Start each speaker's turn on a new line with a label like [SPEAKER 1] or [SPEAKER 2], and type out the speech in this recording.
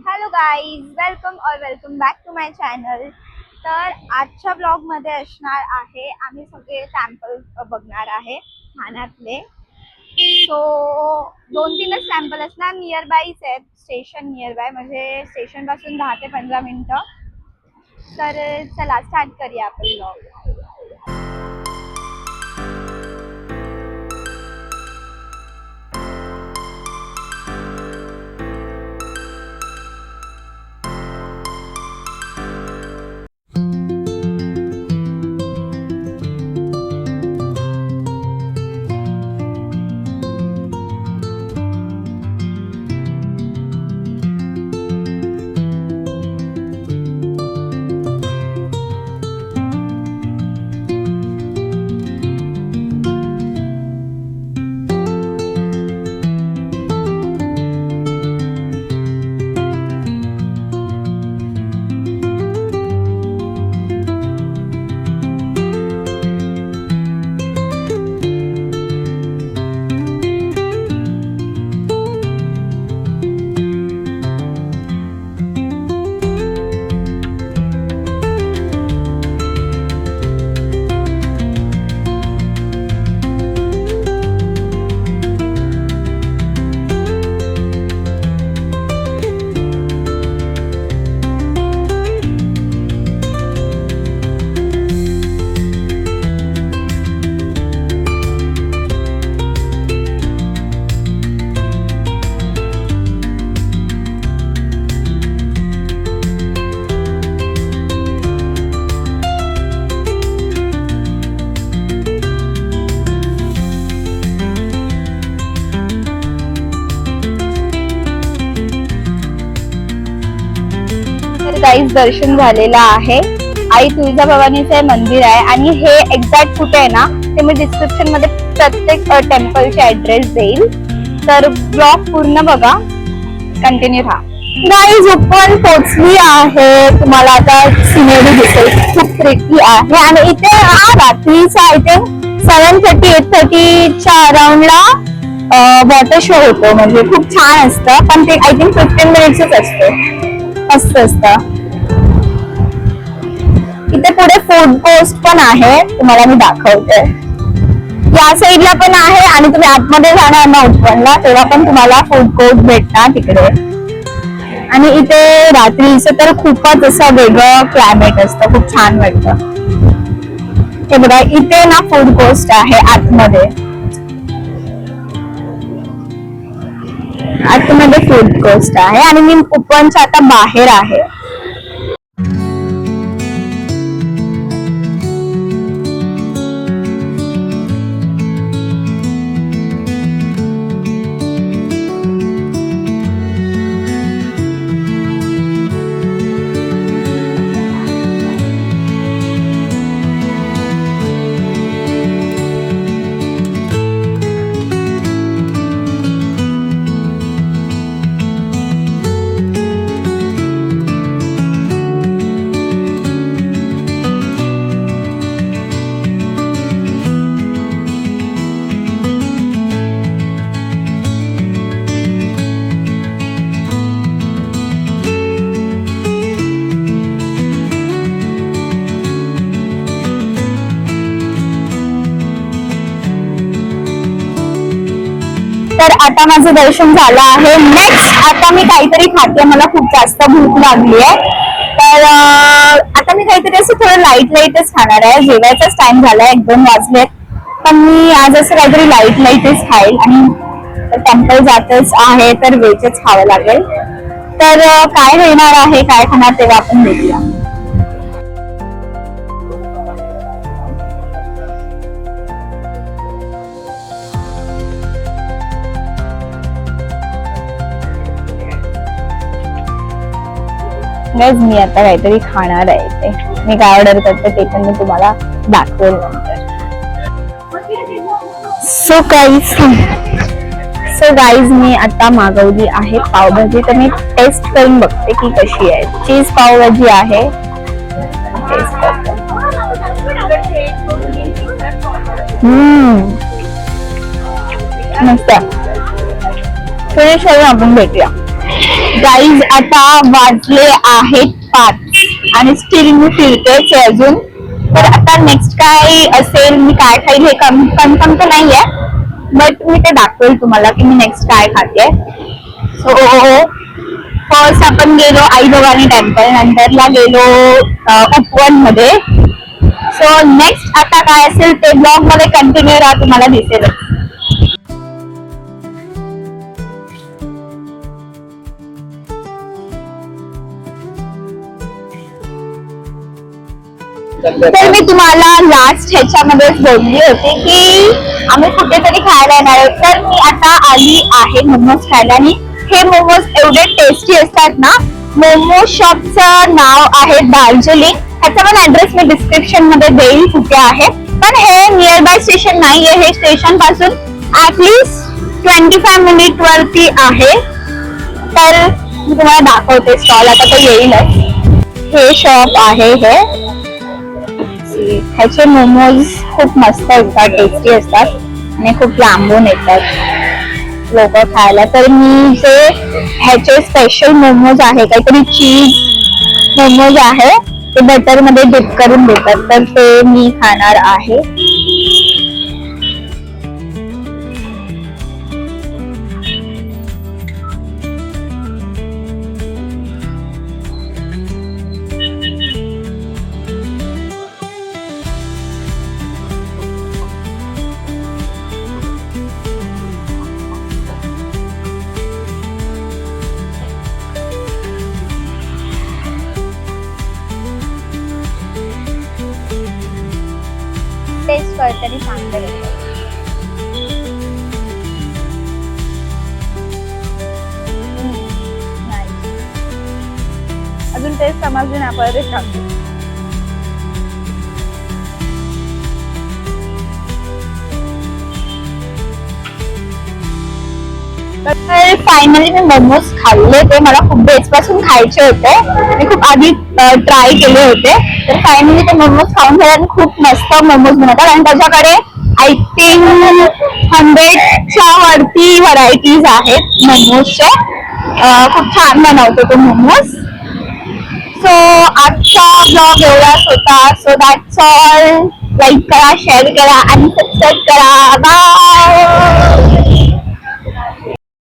[SPEAKER 1] Hello guys, welcome back to my channel. तर आजच्या ब्लॉगमध्ये असणार आहे आम्ही सगळे टेम्पल बघणार आहे ठाण्यातले. सो 2-3च टेम्पल असणार, नियर बायच आहेत. स्टेशन नियर बाय म्हणजे स्टेशनपासून 10 ते 15 मिनटं. तर चला स्टार्ट करूया आपण ब्लॉग. गाईज दर्शन झालेलं आहे. आई तुळजाभवानीचे मंदिर आहे आणि हे एक्झॅक्ट कुठे आहे ना ते मी डिस्क्रिप्शन मध्ये प्रत्येक टेम्पलचे ऍड्रेस देईल. तर ब्लॉग पूर्ण बघा, कंटिन्यू राहा. गाईज उपवन पोचली आहे. तुम्हाला आता सिनेरी दिसेल, खूप प्रिटी आहे. आणि इथे रात्रीचा आय थिंक 7:30-8:30च्या अराउंडला वॉटर शो होतो. म्हणजे खूप छान असतं, पण ते आय थिंक 15 मिनिट्सच असतो. मस्त असतं. इथे पुढे फूड कोस्ट पण आहे, तुम्हाला मी दाखवते. या साईडला पण आहे आणि तुम्ही आतमध्ये जाणार ना उपवनला तेव्हा पण तुम्हाला फूड कोर्ट भेटणार तिकडे. आणि इथे रात्रीचं तर खूपच असं वेगळं क्लायमेट असतं, खूप छान वाटतं. हे बघा, इथे ना फूड कोस्ट आहे आतमध्ये फूड कोस्ट आहे. आणि मी उपवनच्या आता बाहेर आहे. तर आता माझं दर्शन झालं आहे. नेक्स्ट आता मी काहीतरी खाते, मला खूप जास्त भूक लागली आहे. तर आता मी काहीतरी असं थोडं लाईटच खाणार आहे. जेवायचाच टाइम झालाय, 1-2 वाजलेत. पण मी आज असं काहीतरी लाईटच खाईल. आणि टेम्पल जातच आहे तर व्हेजच खावं लागेल. तर काय घेणार आहे, काय खाणार तेव्हा आपण बघूया. मी आता काहीतरी खाणार आहे. ते मी काय ऑर्डर करते ते पण मी तुम्हाला दाखवेल नंतर. सो गाईज मी आता मागवली आहे पावभाजी. तर मी टेस्ट करून बघते की कशी आहे. चीज पावभाजी आहे, टेस्ट करते. मस्त. फिनिश करून आपण भेटूया. गाईज आता वाजले आहेत 5 आणि स्टील मी फिरतेच आहे अजून. तर आता नेक्स्ट काय असेल, मी काय खाईल हे कन्फर्म तर नाहीये, बट मी ते दाखवेल तुम्हाला की मी नेक्स्ट काय खाते. सो फर्स्ट आपण गेलो आई भवानी टेम्पल, नंतरला गेलो उपवन मध्ये. सो नेक्स्ट आता काय असेल ते ब्लॉग मध्ये कंटिन्यू राहा, तुम्हाला दिसेल. तर मी तुम्हाला लास्ट ह्याच्यामध्येच बोलली होती की आम्ही कुठेतरी खायला येणार आहोत. तर मी आता आली आहे मोमोज खायला, आणि हे मोमोज एवढे टेस्टी असतात ना. मोमो शॉपचं नाव आहे दार्जिलिंग. ह्याचा पण ऍड्रेस मी डिस्क्रिप्शन मध्ये देईल कुठे आहे. पण हे नियर बाय स्टेशन नाहीये, हे स्टेशन पासून ऍटलीस्ट 25 मिनिट वरती आहे. तर मी तुम्हाला दाखवते स्टॉल, आता तो येईलच. हे शॉप आहे हे. ह्याचे मोमोज खूप मस्त असतात, टेस्टी असतात आणि खूप लांबून येतात लोक खायला. तर मी जे ह्याचे स्पेशल मोमोज आहे, काहीतरी चीज मोमोज आहे, ते बटर मध्ये डिप करून देतात, तर ते मी खाणार आहे. टेस्ट करताना चांगलं लागतं. अजून टेस्ट समजली नाही, परत एक सांगते. तर फायनली मी मोमोज खाल्ले, ते मला खूप डेज पासून खायचे होते, मी खूप आधी ट्राय केले होते. तर फायनली ते मोमोज खाऊन झाले आणि खूप मस्त मोमोज बनवतात, आणि त्याच्याकडे आय थिंक 100च्या वरती व्हरायटीज आहेत मोमोजचे. खूप छान बनवतो तो मोमोज. सो आजचा ब्लॉग एवढाच होता. So that's all. लाईक करा, शेअर करा आणि सबस्क्राईब करा. बाय.